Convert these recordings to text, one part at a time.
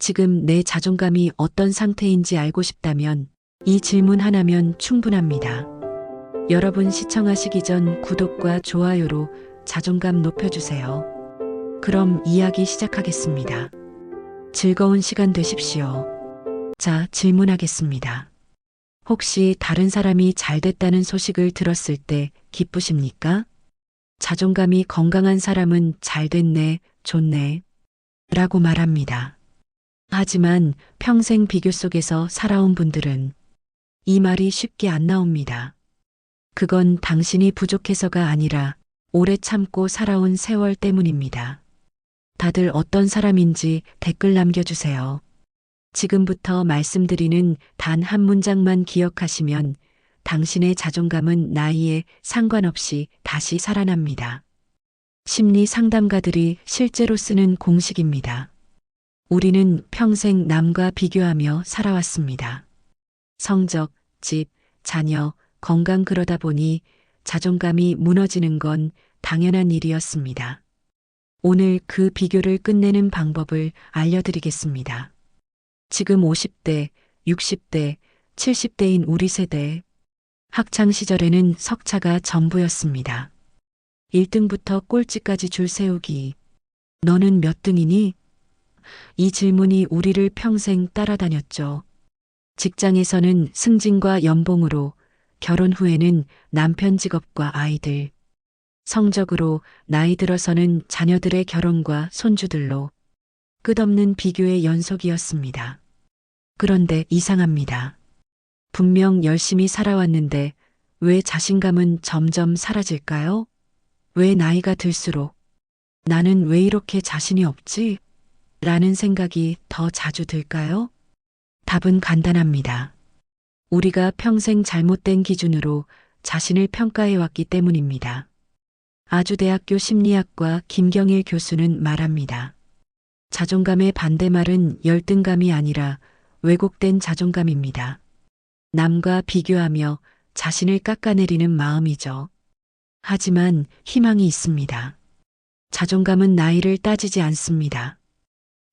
지금 내 자존감이 어떤 상태인지 알고 싶다면 이 질문 하나면 충분합니다. 여러분 시청하시기 전 구독과 좋아요로 자존감 높여주세요. 그럼 이야기 시작하겠습니다. 즐거운 시간 되십시오. 자, 질문하겠습니다. 혹시 다른 사람이 잘 됐다는 소식을 들었을 때 기쁘십니까? 자존감이 건강한 사람은 잘 됐네, 좋네, 라고 말합니다. 하지만 평생 비교 속에서 살아온 분들은 이 말이 쉽게 안 나옵니다. 그건 당신이 부족해서가 아니라 오래 참고 살아온 세월 때문입니다. 다들 어떤 사람인지 댓글 남겨주세요. 지금부터 말씀드리는 단 한 문장만 기억하시면 당신의 자존감은 나이에 상관없이 다시 살아납니다. 심리 상담가들이 실제로 쓰는 공식입니다. 우리는 평생 남과 비교하며 살아왔습니다. 성적, 집, 자녀, 건강 그러다 보니 자존감이 무너지는 건 당연한 일이었습니다. 오늘 그 비교를 끝내는 방법을 알려드리겠습니다. 지금 50대, 60대, 70대인 우리 세대, 학창시절에는 석차가 전부였습니다. 1등부터 꼴찌까지 줄 세우기. 너는 몇 등이니? 이 질문이 우리를 평생 따라다녔죠. 직장에서는 승진과 연봉으로, 결혼 후에는 남편 직업과 아이들, 성적으로, 나이 들어서는 자녀들의 결혼과 손주들로 끝없는 비교의 연속이었습니다. 그런데 이상합니다. 분명 열심히 살아왔는데 왜 자신감은 점점 사라질까요? 왜 나이가 들수록 나는 왜 이렇게 자신이 없지? 라는 생각이 더 자주 들까요? 답은 간단합니다. 우리가 평생 잘못된 기준으로 자신을 평가해 왔기 때문입니다. 아주대학교 심리학과 김경일 교수는 말합니다. 자존감의 반대말은 열등감이 아니라 왜곡된 자존감입니다. 남과 비교하며 자신을 깎아내리는 마음이죠. 하지만 희망이 있습니다. 자존감은 나이를 따지지 않습니다.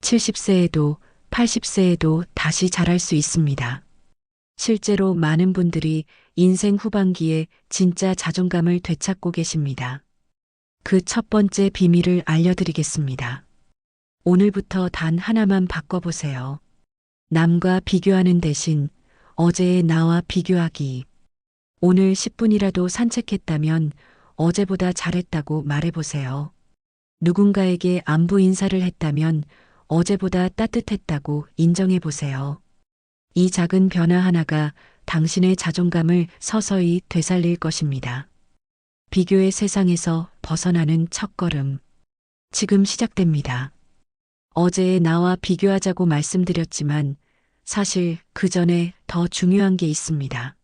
70세에도 80세에도 다시 자랄 수 있습니다. 실제로 많은 분들이 인생 후반기에 진짜 자존감을 되찾고 계십니다. 그 첫 번째 비밀을 알려드리겠습니다. 오늘부터 단 하나만 바꿔보세요. 남과 비교하는 대신 어제의 나와 비교하기. 오늘 10분이라도 산책했다면 어제보다 잘했다고 말해보세요. 누군가에게 안부 인사를 했다면 어제보다 따뜻했다고 인정해보세요. 이 작은 변화 하나가 당신의 자존감을 서서히 되살릴 것입니다. 비교의 세상에서 벗어나는 첫걸음. 지금 시작됩니다. 어제의 나와 비교하자고 말씀드렸지만 사실 그 전에 더 중요한 게 있습니다.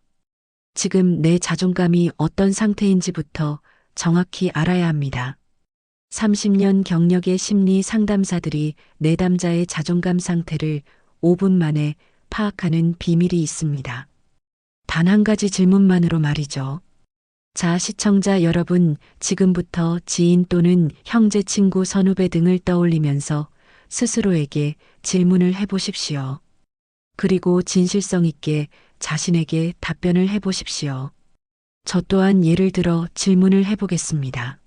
지금 내 자존감이 어떤 상태인지부터 정확히 알아야 합니다. 30년 경력의 심리 상담사들이 내담자의 자존감 상태를 5분 만에 파악하는 비밀이 있습니다. 단 한 가지 질문만으로 말이죠. 자, 시청자 여러분, 지금부터 지인 또는 형제, 친구, 선후배 등을 떠올리면서 스스로에게 질문을 해보십시오. 그리고 진실성 있게 자신에게 답변을 해보십시오. 저 또한 예를 들어 질문을 해보겠습니다.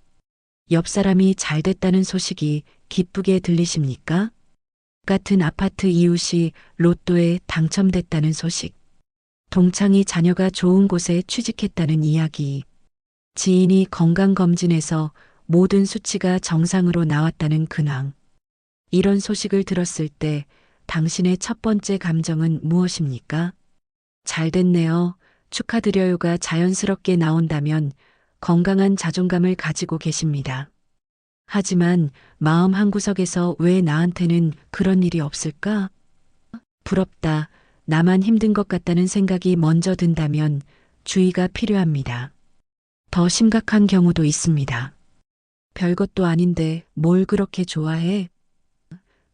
옆 사람이 잘 됐다는 소식이 기쁘게 들리십니까? 같은 아파트 이웃이 로또에 당첨됐다는 소식. 동창이 자녀가 좋은 곳에 취직했다는 이야기. 지인이 건강검진에서 모든 수치가 정상으로 나왔다는 근황. 이런 소식을 들었을 때 당신의 첫 번째 감정은 무엇입니까? 잘 됐네요. 축하드려요가 자연스럽게 나온다면 건강한 자존감을 가지고 계십니다. 하지만 마음 한구석에서 왜 나한테는 그런 일이 없을까? 부럽다, 나만 힘든 것 같다는 생각이 먼저 든다면 주의가 필요합니다. 더 심각한 경우도 있습니다. 별것도 아닌데 뭘 그렇게 좋아해?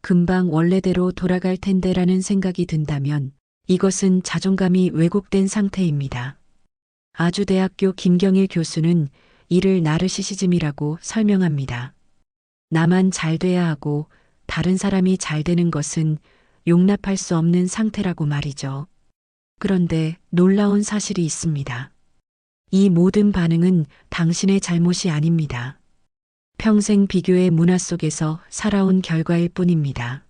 금방 원래대로 돌아갈 텐데라는 생각이 든다면 이것은 자존감이 왜곡된 상태입니다. 아주대학교 김경일 교수는 이를 나르시시즘이라고 설명합니다. 나만 잘 돼야 하고 다른 사람이 잘 되는 것은 용납할 수 없는 상태라고 말이죠. 그런데 놀라운 사실이 있습니다. 이 모든 반응은 당신의 잘못이 아닙니다. 평생 비교의 문화 속에서 살아온 결과일 뿐입니다.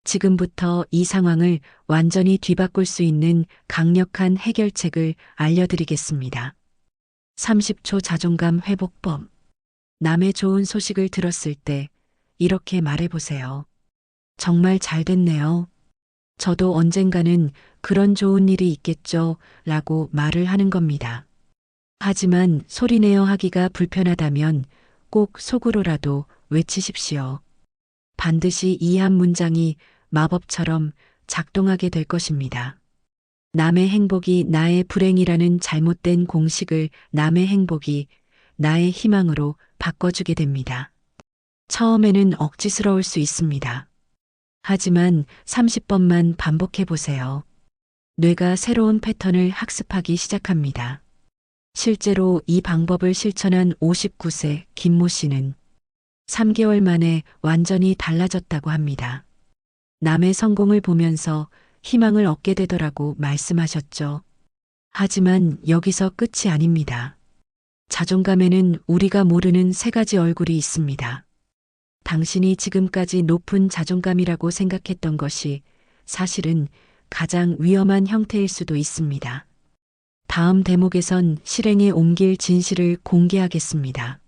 지금부터 이 상황을 완전히 뒤바꿀 수 있는 강력한 해결책을 알려드리겠습니다. 30초 자존감 회복법. 남의 좋은 소식을 들었을 때 이렇게 말해보세요. 정말 잘 됐네요. 저도 언젠가는 그런 좋은 일이 있겠죠. 라고 말을 하는 겁니다. 하지만 소리내어 하기가 불편하다면 꼭 속으로라도 외치십시오. 반드시 이 한 문장이 마법처럼 작동하게 될 것입니다. 남의 행복이 나의 불행이라는 잘못된 공식을 남의 행복이 나의 희망으로 바꿔주게 됩니다. 처음에는 억지스러울 수 있습니다. 하지만 30번만 반복해 보세요. 뇌가 새로운 패턴을 학습하기 시작합니다. 실제로 이 방법을 실천한 59세 김모 씨는 3개월 만에 완전히 달라졌다고 합니다. 남의 성공을 보면서 희망을 얻게 되더라고 말씀하셨죠. 하지만 여기서 끝이 아닙니다. 자존감에는 우리가 모르는 3가지 얼굴이 있습니다. 당신이 지금까지 높은 자존감이라고 생각했던 것이 사실은 가장 위험한 형태일 수도 있습니다. 다음 대목에선 실행에 옮길 진실을 공개하겠습니다.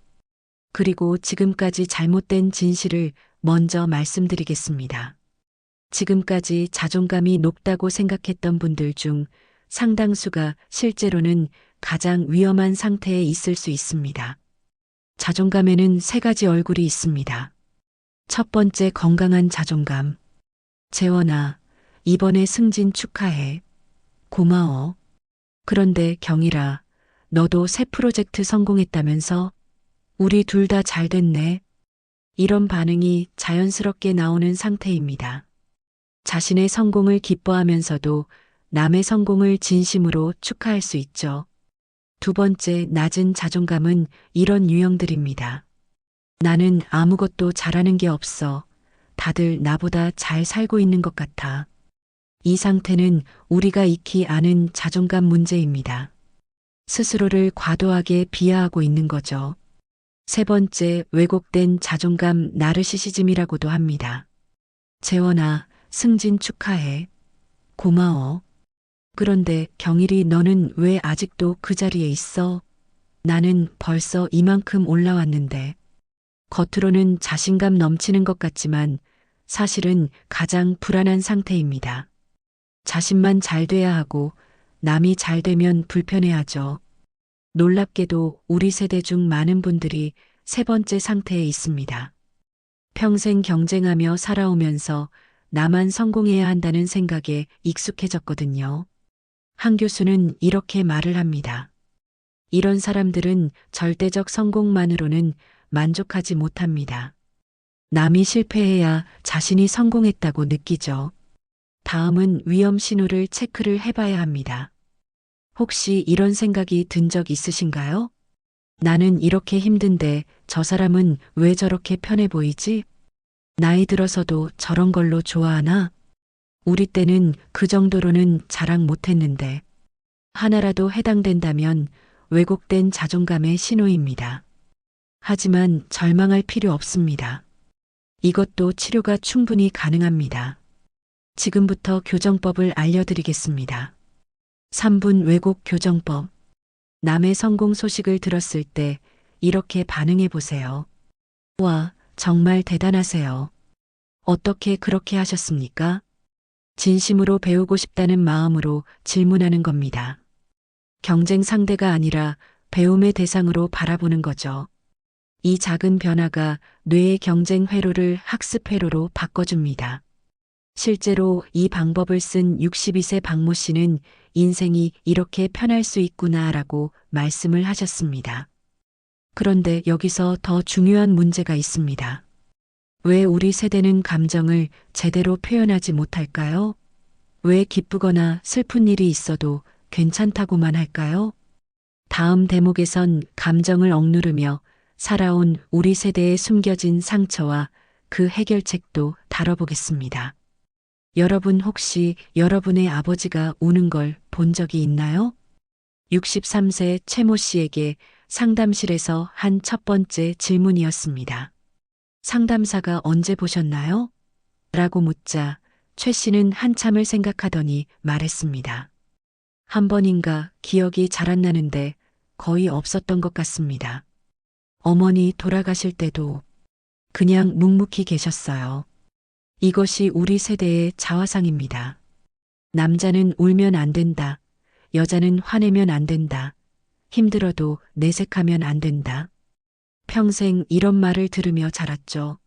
그리고 지금까지 잘못된 진실을 먼저 말씀드리겠습니다. 지금까지 자존감이 높다고 생각했던 분들 중 상당수가 실제로는 가장 위험한 상태에 있을 수 있습니다. 자존감에는 3가지 얼굴이 있습니다. 첫 번째, 건강한 자존감. 재원아, 이번에 승진 축하해. 고마워. 그런데 경일아, 너도 새 프로젝트 성공했다면서? 우리 둘 다 잘 됐네. 이런 반응이 자연스럽게 나오는 상태입니다. 자신의 성공을 기뻐하면서도 남의 성공을 진심으로 축하할 수 있죠. 두 번째, 낮은 자존감은 이런 유형들입니다. 나는 아무것도 잘하는 게 없어. 다들 나보다 잘 살고 있는 것 같아. 이 상태는 우리가 익히 아는 자존감 문제입니다. 스스로를 과도하게 비하하고 있는 거죠. 세 번째, 왜곡된 자존감 나르시시즘이라고도 합니다. 재원아, 승진 축하해. 고마워. 그런데 경일이 너는 왜 아직도 그 자리에 있어? 나는 벌써 이만큼 올라왔는데. 겉으로는 자신감 넘치는 것 같지만 사실은 가장 불안한 상태입니다. 자신만 잘 돼야 하고 남이 잘 되면 불편해하죠. 놀랍게도 우리 세대 중 많은 분들이 3번째 상태에 있습니다. 평생 경쟁하며 살아오면서 나만 성공해야 한다는 생각에 익숙해졌거든요. 한 교수는 이렇게 말을 합니다. 이런 사람들은 절대적 성공만으로는 만족하지 못합니다. 남이 실패해야 자신이 성공했다고 느끼죠. 다음은 위험 신호를 체크를 해봐야 합니다. 혹시 이런 생각이 든 적 있으신가요? 나는 이렇게 힘든데 저 사람은 왜 저렇게 편해 보이지? 나이 들어서도 저런 걸로 좋아하나? 우리 때는 그 정도로는 자랑 못했는데. 하나라도 해당된다면 왜곡된 자존감의 신호입니다. 하지만 절망할 필요 없습니다. 이것도 치료가 충분히 가능합니다. 지금부터 교정법을 알려드리겠습니다. 3분 왜곡 교정법. 남의 성공 소식을 들었을 때 이렇게 반응해 보세요. 와, 정말 대단하세요. 어떻게 그렇게 하셨습니까? 진심으로 배우고 싶다는 마음으로 질문하는 겁니다. 경쟁 상대가 아니라 배움의 대상으로 바라보는 거죠. 이 작은 변화가 뇌의 경쟁 회로를 학습 회로로 바꿔줍니다. 실제로 이 방법을 쓴 62세 박모 씨는 인생이 이렇게 편할 수 있구나라고 말씀을 하셨습니다. 그런데 여기서 더 중요한 문제가 있습니다. 왜 우리 세대는 감정을 제대로 표현하지 못할까요? 왜 기쁘거나 슬픈 일이 있어도 괜찮다고만 할까요? 다음 대목에선 감정을 억누르며 살아온 우리 세대의 숨겨진 상처와 그 해결책도 다뤄보겠습니다. 여러분 혹시 여러분의 아버지가 우는 걸 본 적이 있나요? 63세 최모 씨에게 상담실에서 한 첫 번째 질문이었습니다. 상담사가 언제 보셨나요? 라고 묻자 최 씨는 한참을 생각하더니 말했습니다. 한 번인가 기억이 잘 안 나는데 거의 없었던 것 같습니다. 어머니 돌아가실 때도 그냥 묵묵히 계셨어요. 이것이 우리 세대의 자화상입니다. 남자는 울면 안 된다. 여자는 화내면 안 된다. 힘들어도 내색하면 안 된다. 평생 이런 말을 들으며 자랐죠.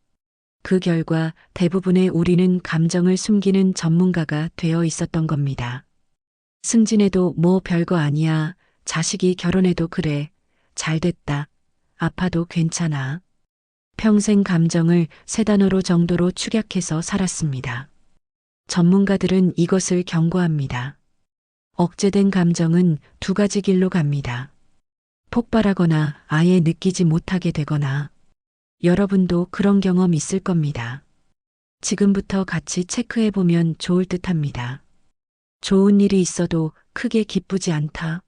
그 결과 대부분의 우리는 감정을 숨기는 전문가가 되어 있었던 겁니다. 승진해도 뭐 별거 아니야. 자식이 결혼해도 그래. 잘 됐다. 아파도 괜찮아. 평생 감정을 세 단어로 정도로 축약해서 살았습니다. 전문가들은 이것을 경고합니다. 억제된 감정은 두 가지 길로 갑니다. 폭발하거나 아예 느끼지 못하게 되거나 여러분도 그런 경험 있을 겁니다. 지금부터 같이 체크해 보면 좋을 듯 합니다. 좋은 일이 있어도 크게 기쁘지 않다.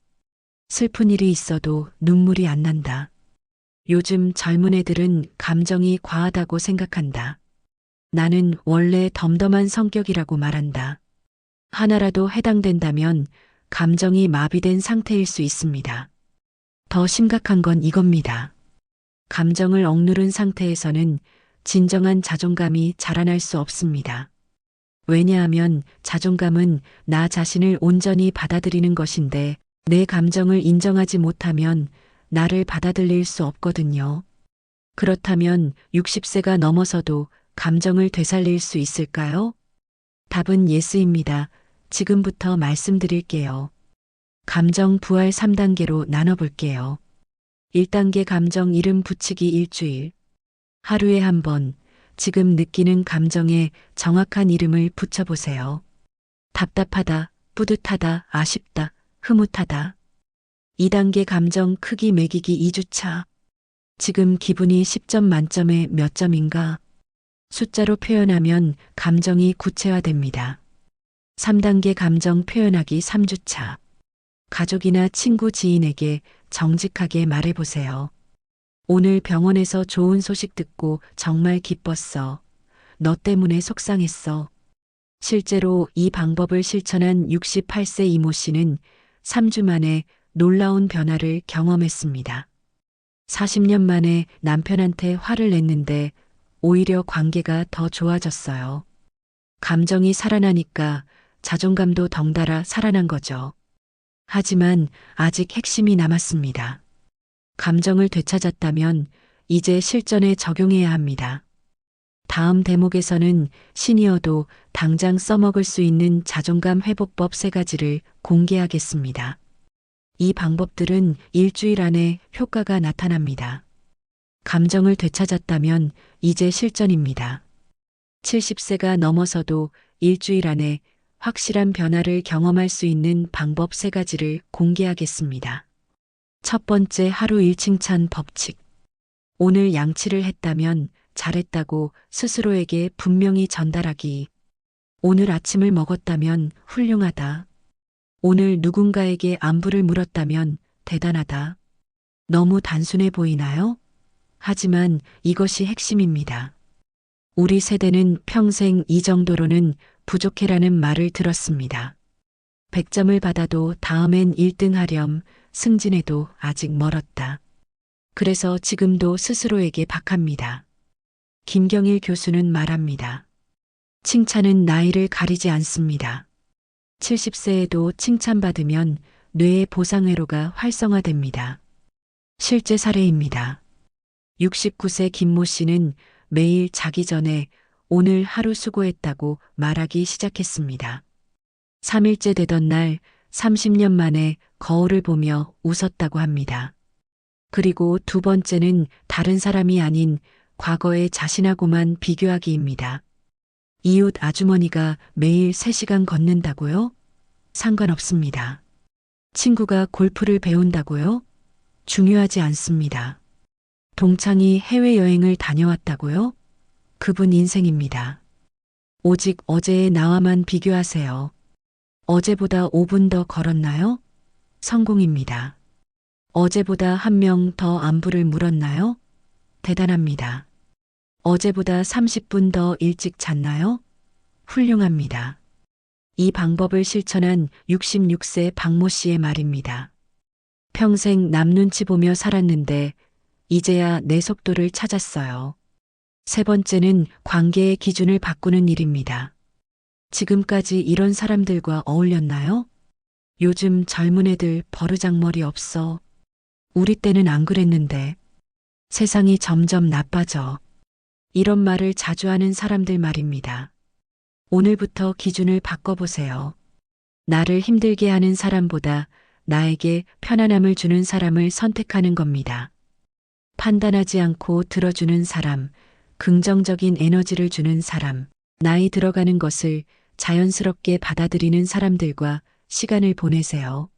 슬픈 일이 있어도 눈물이 안 난다. 요즘 젊은 애들은 감정이 과하다고 생각한다. 나는 원래 덤덤한 성격이라고 말한다. 하나라도 해당된다면 감정이 마비된 상태일 수 있습니다. 더 심각한 건 이겁니다. 감정을 억누른 상태에서는 진정한 자존감이 자라날 수 없습니다. 왜냐하면 자존감은 나 자신을 온전히 받아들이는 것인데 내 감정을 인정하지 못하면 나를 받아들일 수 없거든요. 그렇다면 60세가 넘어서도 감정을 되살릴 수 있을까요? 답은 예스입니다. 지금부터 말씀드릴게요. 감정 부활 3단계로 나눠볼게요. 1단계 감정 이름 붙이기 일주일. 하루에 한 번, 지금 느끼는 감정에 정확한 이름을 붙여보세요. 답답하다, 뿌듯하다, 아쉽다, 흐뭇하다. 2단계 감정 크기 매기기 2주차. 지금 기분이 10점 만점에 몇 점인가? 숫자로 표현하면 감정이 구체화됩니다. 3단계 감정 표현하기 3주차. 가족이나 친구 지인에게 정직하게 말해보세요. 오늘 병원에서 좋은 소식 듣고 정말 기뻤어. 너 때문에 속상했어. 실제로 이 방법을 실천한 68세 이모 씨는 3주 만에 놀라운 변화를 경험했습니다. 40년 만에 남편한테 화를 냈는데 오히려 관계가 더 좋아졌어요. 감정이 살아나니까 자존감도 덩달아 살아난 거죠. 하지만 아직 핵심이 남았습니다. 감정을 되찾았다면 이제 실전에 적용해야 합니다. 다음 대목에서는 신이어도 당장 써먹을 수 있는 자존감 회복법 3가지를 공개하겠습니다. 이 방법들은 일주일 안에 효과가 나타납니다. 감정을 되찾았다면 이제 실전입니다. 70세가 넘어서도 일주일 안에 확실한 변화를 경험할 수 있는 방법 3가지를 공개하겠습니다. 첫 번째 하루 일칭찬 법칙. 오늘 양치를 했다면 잘했다고 스스로에게 분명히 전달하기. 오늘 아침을 먹었다면 훌륭하다. 오늘 누군가에게 안부를 물었다면 대단하다. 너무 단순해 보이나요? 하지만 이것이 핵심입니다. 우리 세대는 평생 이 정도로는 부족해라는 말을 들었습니다. 100점을 받아도 다음엔 1등 하렴, 승진해도 아직 멀었다. 그래서 지금도 스스로에게 박합니다. 김경일 교수는 말합니다. 칭찬은 나이를 가리지 않습니다. 70세에도 칭찬받으면 뇌의 보상회로가 활성화됩니다. 실제 사례입니다. 69세 김모 씨는 매일 자기 전에 오늘 하루 수고했다고 말하기 시작했습니다. 3일째 되던 날 30년 만에 거울을 보며 웃었다고 합니다. 그리고 두 번째는 다른 사람이 아닌 과거의 자신하고만 비교하기입니다. 이웃 아주머니가 매일 3시간 걷는다고요? 상관없습니다. 친구가 골프를 배운다고요? 중요하지 않습니다. 동창이 해외여행을 다녀왔다고요? 그분 인생입니다. 오직 어제의 나와만 비교하세요. 어제보다 5분 더 걸었나요? 성공입니다. 어제보다 한 명 더 안부를 물었나요? 대단합니다. 어제보다 30분 더 일찍 잤나요? 훌륭합니다. 이 방법을 실천한 66세 박모 씨의 말입니다. 평생 남 눈치 보며 살았는데 이제야 내 속도를 찾았어요. 세 번째는 관계의 기준을 바꾸는 일입니다. 지금까지 이런 사람들과 어울렸나요? 요즘 젊은 애들 버르장머리 없어. 우리 때는 안 그랬는데. 세상이 점점 나빠져. 이런 말을 자주 하는 사람들 말입니다. 오늘부터 기준을 바꿔보세요. 나를 힘들게 하는 사람보다 나에게 편안함을 주는 사람을 선택하는 겁니다. 판단하지 않고 들어주는 사람, 긍정적인 에너지를 주는 사람, 나이 들어가는 것을 자연스럽게 받아들이는 사람들과 시간을 보내세요.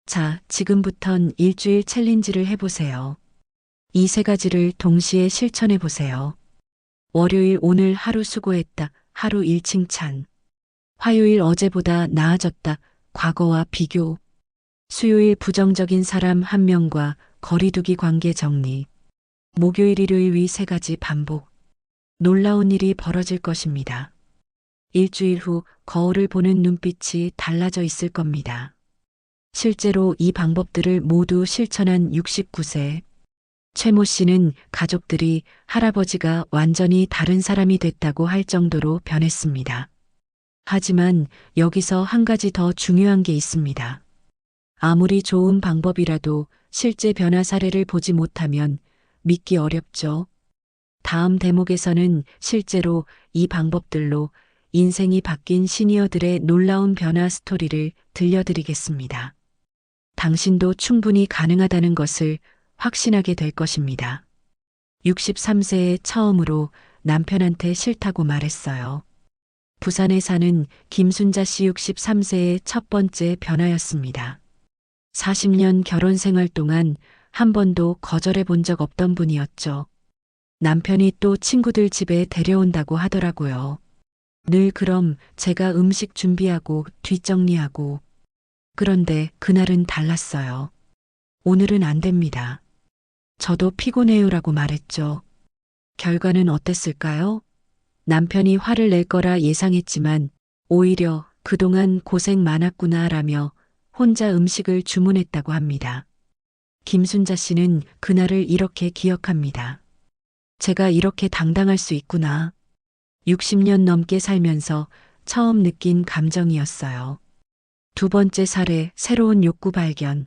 자, 지금부턴 일주일 챌린지를 해보세요. 이 세 가지를 동시에 실천해 보세요. 월요일 오늘 하루 수고했다. 하루 일 칭찬. 화요일 어제보다 나아졌다. 과거와 비교. 수요일 부정적인 사람 한 명과 거리두기 관계 정리. 목요일 일요일 위 세 가지 반복. 놀라운 일이 벌어질 것입니다. 일주일 후 거울을 보는 눈빛이 달라져 있을 겁니다. 실제로 이 방법들을 모두 실천한 69세 최모 씨는 가족들이 할아버지가 완전히 다른 사람이 됐다고 할 정도로 변했습니다. 하지만 여기서 한 가지 더 중요한 게 있습니다. 아무리 좋은 방법이라도 실제 변화 사례를 보지 못하면 믿기 어렵죠. 다음 대목에서는 실제로 이 방법들로 인생이 바뀐 시니어들의 놀라운 변화 스토리를 들려드리겠습니다. 당신도 충분히 가능하다는 것을 확신하게 될 것입니다. 63세에 처음으로 남편한테 싫다고 말했어요. 부산에 사는 김순자 씨 63세의 첫 번째 변화였습니다. 40년 결혼 생활 동안 한 번도 거절해 본 적 없던 분이었죠. 남편이 또 친구들 집에 데려온다고 하더라고요. 늘 그럼 제가 음식 준비하고 뒷정리하고. 그런데 그날은 달랐어요. 오늘은 안 됩니다. 저도 피곤해요라고 말했죠. 결과는 어땠을까요? 남편이 화를 낼 거라 예상했지만 오히려 그동안 고생 많았구나라며 혼자 음식을 주문했다고 합니다. 김순자 씨는 그날을 이렇게 기억합니다. 제가 이렇게 당당할 수 있구나. 60년 넘게 살면서 처음 느낀 감정이었어요. 두 번째 사례, 새로운 욕구 발견.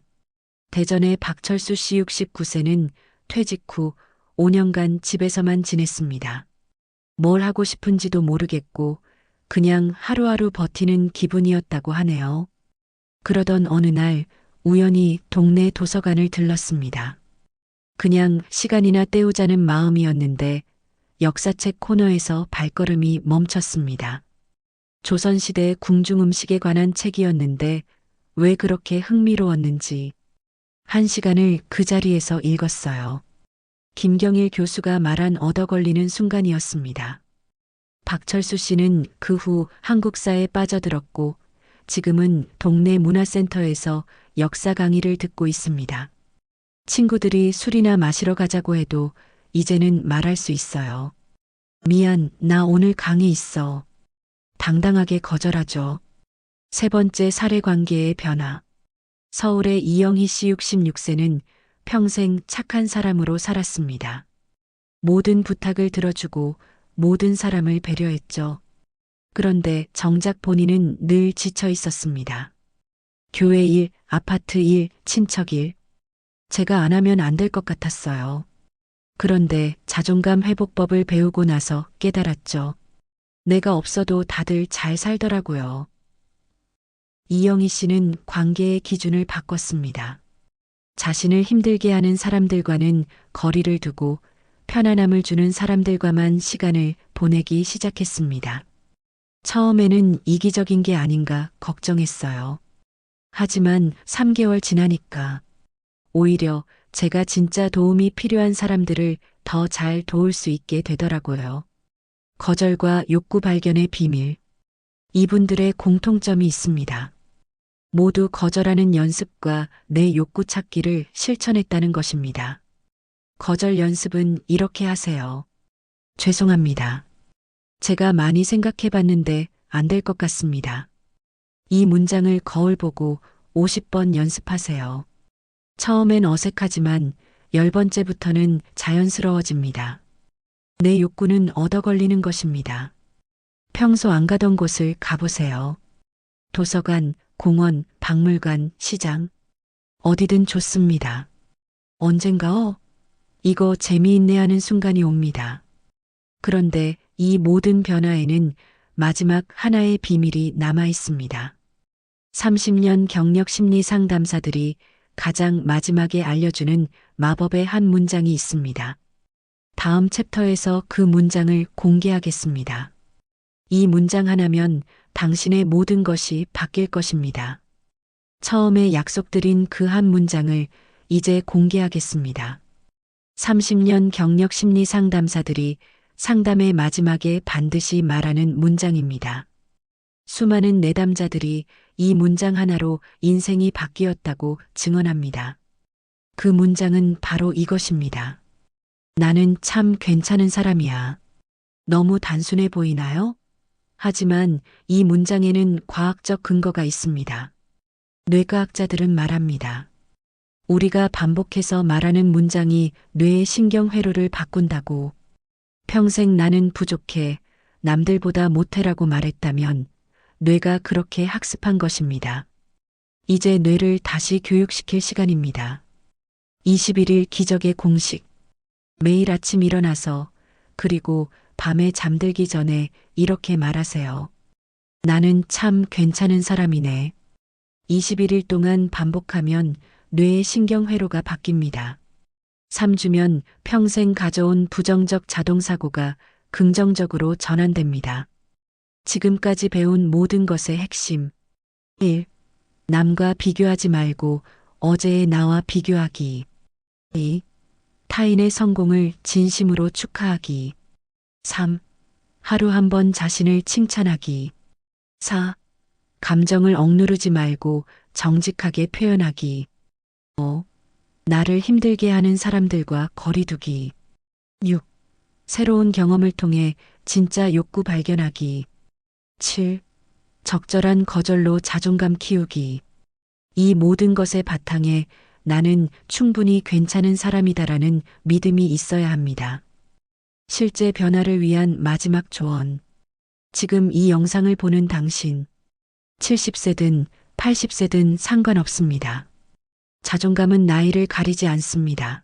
대전의 박철수 씨 69세는 퇴직 후 5년간 집에서만 지냈습니다. 뭘 하고 싶은지도 모르겠고 그냥 하루하루 버티는 기분이었다고 하네요. 그러던 어느 날 우연히 동네 도서관을 들렀습니다. 그냥 시간이나 때우자는 마음이었는데 역사책 코너에서 발걸음이 멈췄습니다. 조선시대 궁중음식에 관한 책이었는데 왜 그렇게 흥미로웠는지 1시간을 그 자리에서 읽었어요. 김경일 교수가 말한 얻어 걸리는 순간이었습니다. 박철수 씨는 그 후 한국사에 빠져들었고 지금은 동네 문화센터에서 역사 강의를 듣고 있습니다. 친구들이 술이나 마시러 가자고 해도 이제는 말할 수 있어요. 미안, 나 오늘 강의 있어. 당당하게 거절하죠. 세 번째 사례 관계의 변화. 서울의 이영희 씨 66세는 평생 착한 사람으로 살았습니다. 모든 부탁을 들어주고 모든 사람을 배려했죠. 그런데 정작 본인은 늘 지쳐 있었습니다. 교회 일, 아파트 일, 친척 일. 제가 안 하면 안 될 것 같았어요. 그런데 자존감 회복법을 배우고 나서 깨달았죠. 내가 없어도 다들 잘 살더라고요. 이영희 씨는 관계의 기준을 바꿨습니다. 자신을 힘들게 하는 사람들과는 거리를 두고 편안함을 주는 사람들과만 시간을 보내기 시작했습니다. 처음에는 이기적인 게 아닌가 걱정했어요. 하지만 3개월 지나니까 오히려 제가 진짜 도움이 필요한 사람들을 더 잘 도울 수 있게 되더라고요. 거절과 욕구 발견의 비밀. 이분들의 공통점이 있습니다. 모두 거절하는 연습과 내 욕구 찾기를 실천했다는 것입니다. 거절 연습은 이렇게 하세요. 죄송합니다. 제가 많이 생각해 봤는데 안 될 것 같습니다. 이 문장을 거울 보고 50번 연습하세요. 처음엔 어색하지만 10번째부터는 자연스러워집니다. 내 욕구는 얻어 걸리는 것입니다. 평소 안 가던 곳을 가보세요. 도서관, 공원, 박물관, 시장. 어디든 좋습니다. 언젠가 이거 재미있네 하는 순간이 옵니다. 그런데 이 모든 변화에는 마지막 하나의 비밀이 남아 있습니다. 30년 경력 심리 상담사들이 가장 마지막에 알려주는 마법의 한 문장이 있습니다. 다음 챕터에서 그 문장을 공개하겠습니다. 이 문장 하나면 당신의 모든 것이 바뀔 것입니다. 처음에 약속드린 그 한 문장을 이제 공개하겠습니다. 30년 경력 심리 상담사들이 상담의 마지막에 반드시 말하는 문장입니다. 수많은 내담자들이 이 문장 하나로 인생이 바뀌었다고 증언합니다. 그 문장은 바로 이것입니다. 나는 참 괜찮은 사람이야. 너무 단순해 보이나요? 하지만 이 문장에는 과학적 근거가 있습니다. 뇌과학자들은 말합니다. 우리가 반복해서 말하는 문장이 뇌의 신경회로를 바꾼다고. 평생 나는 부족해, 남들보다 못해라고 말했다면 뇌가 그렇게 학습한 것입니다. 이제 뇌를 다시 교육시킬 시간입니다. 21일 기적의 공식. 매일 아침 일어나서 그리고 밤에 잠들기 전에 이렇게 말하세요. 나는 참 괜찮은 사람이네. 21일 동안 반복하면 뇌의 신경회로가 바뀝니다. 3주면 평생 가져온 부정적 자동사고가 긍정적으로 전환됩니다. 지금까지 배운 모든 것의 핵심. 1. 남과 비교하지 말고 어제의 나와 비교하기. 2. 타인의 성공을 진심으로 축하하기. 3. 하루 한 번 자신을 칭찬하기. 4. 감정을 억누르지 말고 정직하게 표현하기. 5. 나를 힘들게 하는 사람들과 거리두기. 6. 새로운 경험을 통해 진짜 욕구 발견하기. 7. 적절한 거절로 자존감 키우기. 이 모든 것의 바탕에 나는 충분히 괜찮은 사람이다라는 믿음이 있어야 합니다. 실제 변화를 위한 마지막 조언. 지금 이 영상을 보는 당신. 70세든 80세든 상관없습니다. 자존감은 나이를 가리지 않습니다.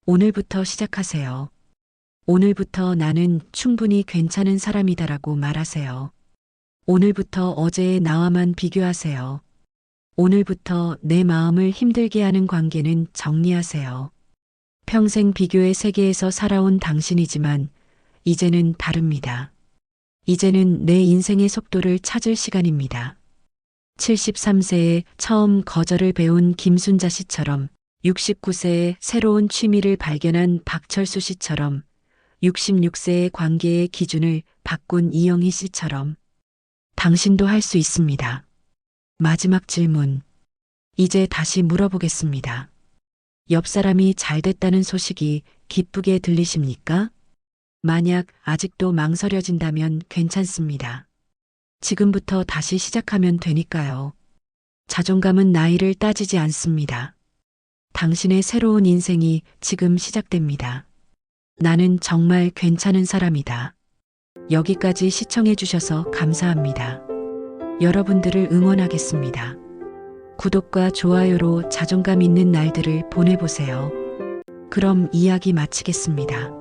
오늘부터 시작하세요. 오늘부터 나는 충분히 괜찮은 사람이다라고 말하세요. 오늘부터 어제의 나와만 비교하세요. 오늘부터 내 마음을 힘들게 하는 관계는 정리하세요. 평생 비교의 세계에서 살아온 당신이지만 이제는 다릅니다. 이제는 내 인생의 속도를 찾을 시간입니다. 73세에 처음 거절을 배운 김순자 씨처럼, 69세에 새로운 취미를 발견한 박철수 씨처럼, 66세의 관계의 기준을 바꾼 이영희 씨처럼 당신도 할 수 있습니다. 마지막 질문. 이제 다시 물어보겠습니다. 옆 사람이 잘 됐다는 소식이 기쁘게 들리십니까? 만약 아직도 망설여진다면 괜찮습니다. 지금부터 다시 시작하면 되니까요. 자존감은 나이를 따지지 않습니다. 당신의 새로운 인생이 지금 시작됩니다. 나는 정말 괜찮은 사람이다. 여기까지 시청해 주셔서 감사합니다. 여러분들을 응원하겠습니다. 구독과 좋아요로 자존감 있는 날들을 보내보세요. 그럼 이야기 마치겠습니다.